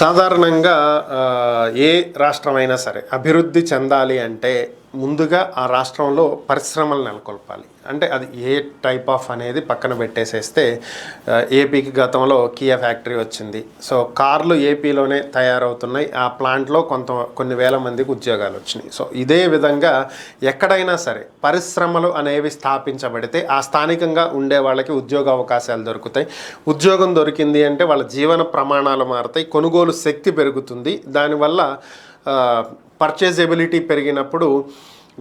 సాధారణంగా ఏ రాష్ట్రమైనా సరే అభివృద్ధి చెందాలి అంటే ముందుగా ఆ రాష్ట్రంలో పరిశ్రమలు నెలకొల్పాలి. అంటే అది ఏ టైప్ ఆఫ్ అనేది పక్కన పెట్టేసేస్తే ఏపీకి గతంలో కియా ఫ్యాక్టరీ వచ్చింది. సో కార్లు ఏపీలోనే తయారవుతున్నాయి. ఆ ప్లాంట్లో కొన్ని వేల మందికి ఉద్యోగాలు వచ్చినాయి. సో ఇదే విధంగా ఎక్కడైనా సరే పరిశ్రమలు అనేవి స్థాపించబడితే ఆ స్థానికంగా ఉండే వాళ్ళకి ఉద్యోగ అవకాశాలు దొరుకుతాయి. ఉద్యోగం దొరికింది అంటే వాళ్ళ జీవన ప్రమాణాలు మారుతాయి, కొనుగోలు శక్తి పెరుగుతుంది. దానివల్ల పర్చేజబిలిటీ పెరిగినప్పుడు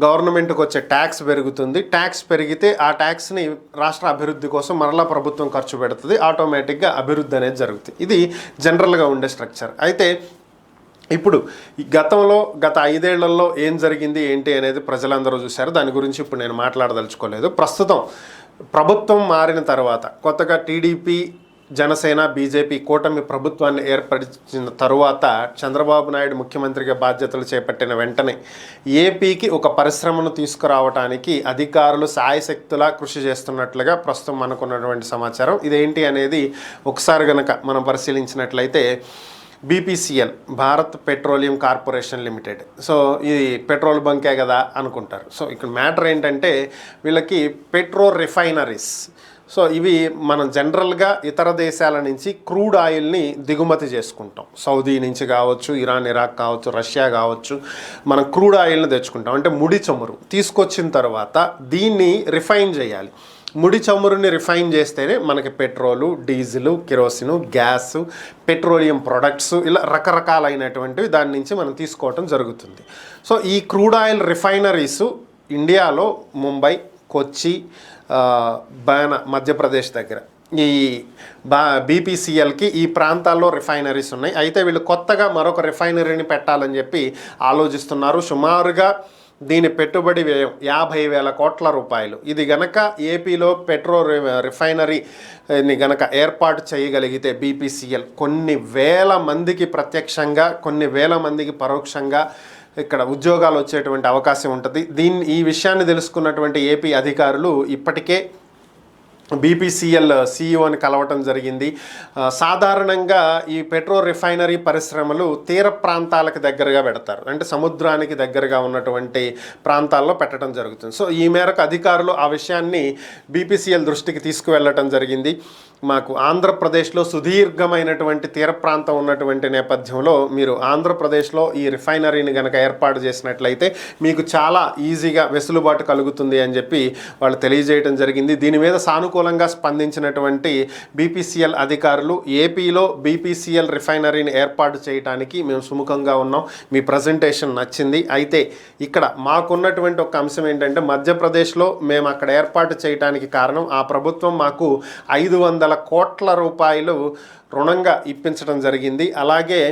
గవర్నమెంట్కి వచ్చే ట్యాక్స్ పెరుగుతుంది. ట్యాక్స్ పెరిగితే ఆ ట్యాక్స్ని రాష్ట్ర అభివృద్ధి కోసం మరలా ప్రభుత్వం ఖర్చు పెడుతుంది. ఆటోమేటిక్గా అభివృద్ధి అనేది జరుగుతుంది. ఇది జనరల్గా ఉండే స్ట్రక్చర్. అయితే ఇప్పుడు గత 5 ఏళ్లలో ఏం జరిగింది ఏంటి అనేది ప్రజలందరూ చూశారు. దాని గురించి ఇప్పుడు నేను మాట్లాడదలుచుకోలేదు. ప్రస్తుతం ప్రభుత్వం మారిన తర్వాత కొత్తగా టీడీపీ, జనసేన, బీజేపీ కూటమి ప్రభుత్వాన్ని ఏర్పరిచిన తరువాత చంద్రబాబు నాయుడు ముఖ్యమంత్రిగా బాధ్యతలు చేపట్టిన వెంటనే ఏపీకి ఒక పరిశ్రమను తీసుకురావడానికి అధికారులు శాయశక్తులా కృషి చేస్తున్నట్లుగా ప్రస్తుతం మనకున్నటువంటి సమాచారం. ఇదేంటి అనేది ఒకసారి గనక మనం పరిశీలించినట్లయితే BPCL, Bharat petroleum corporation limited. So ఇది పెట్రోల్ బంకే కదా అనుకుంటారు. సో ఇక్కడ మ్యాటర్ ఏంటంటే వీళ్ళకి పెట్రో రిఫైనరీస్. సో ఇవి మనం జనరల్గా ఇతర దేశాల నుంచి క్రూడ్ ఆయిల్ని దిగుమతి చేసుకుంటాం. సౌదీ నుంచి కావచ్చు, ఇరాన్, ఇరాక్ కావచ్చు, రష్యా కావచ్చు. మనం క్రూడ్ ఆయిల్ని తెచ్చుకుంటాం. అంటే ముడి చమురు తీసుకొచ్చిన తర్వాత దీన్ని రిఫైన్ చేయాలి. ముడి చమురుని రిఫైన్ చేస్తేనే మనకి petrol, diesel, kerosene, gas, petroleum products ఇలా రకరకాలైనటువంటివి దాని నుంచి మనం తీసుకోవటం జరుగుతుంది. సో ఈ క్రూడ్ ఆయిల్ రిఫైనరీసు ఇండియాలో ముంబై, కొచ్చి, మధ్యప్రదేశ్ దగ్గర ఈ బీపీసీఎల్కి ఈ ప్రాంతాల్లో రిఫైనరీస్ ఉన్నాయి. అయితే వీళ్ళు కొత్తగా మరొక రిఫైనరీని పెట్టాలని చెప్పి ఆలోచిస్తున్నారు. సుమారుగా దీని పెట్టుబడి వ్యయం 50,000 కోట్ల రూపాయలు. ఇది గనక ఏపీలో రిఫైనరీని గనక ఏర్పాటు చేయగలిగితే బీపీసీఎల్ కొన్ని వేల మందికి ప్రత్యక్షంగా, కొన్ని వేల మందికి పరోక్షంగా ఇక్కడ ఉద్యోగాలు వచ్చేటువంటి అవకాశం ఉంటుంది. ఈ విషయాన్ని తెలుసుకున్నటువంటి ఏపీ అధికారులు ఇప్పటికే బీపీసీఎల్ సీఈఓని కలవటం జరిగింది. సాధారణంగా ఈ పెట్రో రిఫైనరీ పరిశ్రమలు తీర ప్రాంతాలకు దగ్గరగా పెడతారు. అంటే సముద్రానికి దగ్గరగా ఉన్నటువంటి ప్రాంతాల్లో పెట్టడం జరుగుతుంది. సో ఈ మేరకు అధికారులు ఆ విషయాన్ని బీపీసీఎల్ దృష్టికి తీసుకువెళ్ళటం జరిగింది. మాకు ఆంధ్రప్రదేశ్లో సుదీర్ఘమైనటువంటి తీర ప్రాంతం ఉన్నటువంటి నేపథ్యంలో మీరు ఆంధ్రప్రదేశ్లో ఈ రిఫైనరీని కనుక ఏర్పాటు చేసినట్లయితే మీకు చాలా ఈజీగా వెసులుబాటు కలుగుతుంది అని చెప్పి వాళ్ళు తెలియజేయడం జరిగింది. దీని మీద సానుకూలంగా స్పందించినటువంటి బీపీసీఎల్ అధికారులు ఏపీలో బీపీసీఎల్ రిఫైనరీని ఏర్పాటు చేయడానికి మేము సుముఖంగా ఉన్నాం, మీ ప్రజెంటేషన్ నచ్చింది. అయితే ఇక్కడ మాకున్నటువంటి ఒక అంశం ఏంటంటే మధ్యప్రదేశ్లో మేము అక్కడ ఏర్పాటు చేయడానికి కారణం ఆ ప్రభుత్వం మాకు 500 కోట్ల రూపాయలు రుణంగా ఇప్పించడం జరిగింది. అలాగే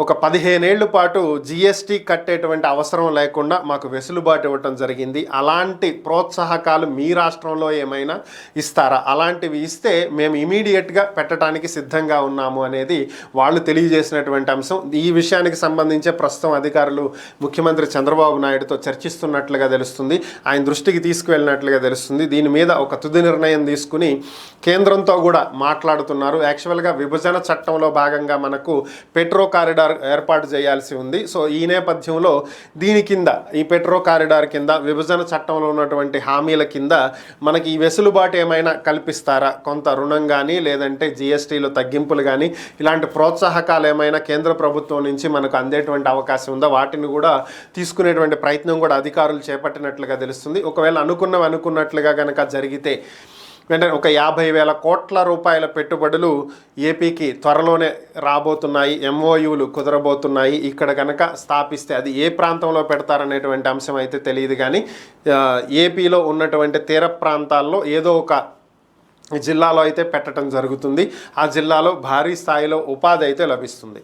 ఒక 15 ఏళ్ల పాటు జిఎస్టీ కట్టేటువంటి అవసరం లేకుండా మాకు వెసులుబాటు ఇవ్వటం జరిగింది. అలాంటి ప్రోత్సాహకాలు మీ రాష్ట్రంలో ఏమైనా ఇస్తారా? అలాంటివి ఇస్తే మేము ఇమీడియట్గా పెట్టడానికి సిద్ధంగా ఉన్నాము అనేది వాళ్ళు తెలియజేసినటువంటి అంశం. ఈ విషయానికి సంబంధించే ప్రస్తుతం అధికారులు ముఖ్యమంత్రి చంద్రబాబు నాయుడుతో చర్చిస్తున్నట్లుగా తెలుస్తుంది, ఆయన దృష్టికి తీసుకువెళ్ళినట్లుగా తెలుస్తుంది. దీని మీద ఒక తుది నిర్ణయం తీసుకుని కేంద్రంతో కూడా మాట్లాడుతున్నారు. యాక్చువల్గా విభజన చట్టంలో భాగంగా మనకు పెట్రో కారిడార్ ఏర్పాటు చేయాల్సి ఉంది. సో ఈ నేపథ్యంలో దీని కింద ఈ పెట్రో కారిడార్ కింద విభజన చట్టంలో ఉన్నటువంటి హామీల కింద మనకి ఈ వెసులుబాటు ఏమైనా కల్పిస్తారా? కొంత రుణం కానీ లేదంటే జిఎస్టీలో తగ్గింపులు కానీ ఇలాంటి ప్రోత్సాహకాలు ఏమైనా కేంద్ర ప్రభుత్వం నుంచి మనకు అందేటువంటి అవకాశం ఉందా? వాటిని కూడా తీసుకునేటువంటి ప్రయత్నం కూడా అధికారులు చేపట్టినట్లుగా తెలుస్తుంది. ఒకవేళ అనుకున్నట్లుగా కనుక జరిగితే వెంటనే ఒక 50,000 కోట్ల రూపాయల పెట్టుబడులు ఏపీకి త్వరలోనే రాబోతున్నాయి, ఎంఓయూలు కుదరబోతున్నాయి. ఇక్కడ కనుక స్థాపిస్తే అది ఏ ప్రాంతంలో పెడతారనేటువంటి అంశం అయితే తెలియదు, కానీ ఏపీలో ఉన్నటువంటి తీర ప్రాంతాల్లో ఏదో ఒక జిల్లాలో అయితే పెట్టడం జరుగుతుంది. ఆ జిల్లాలో భారీ స్థాయిలో ఉపాధి అయితే లభిస్తుంది.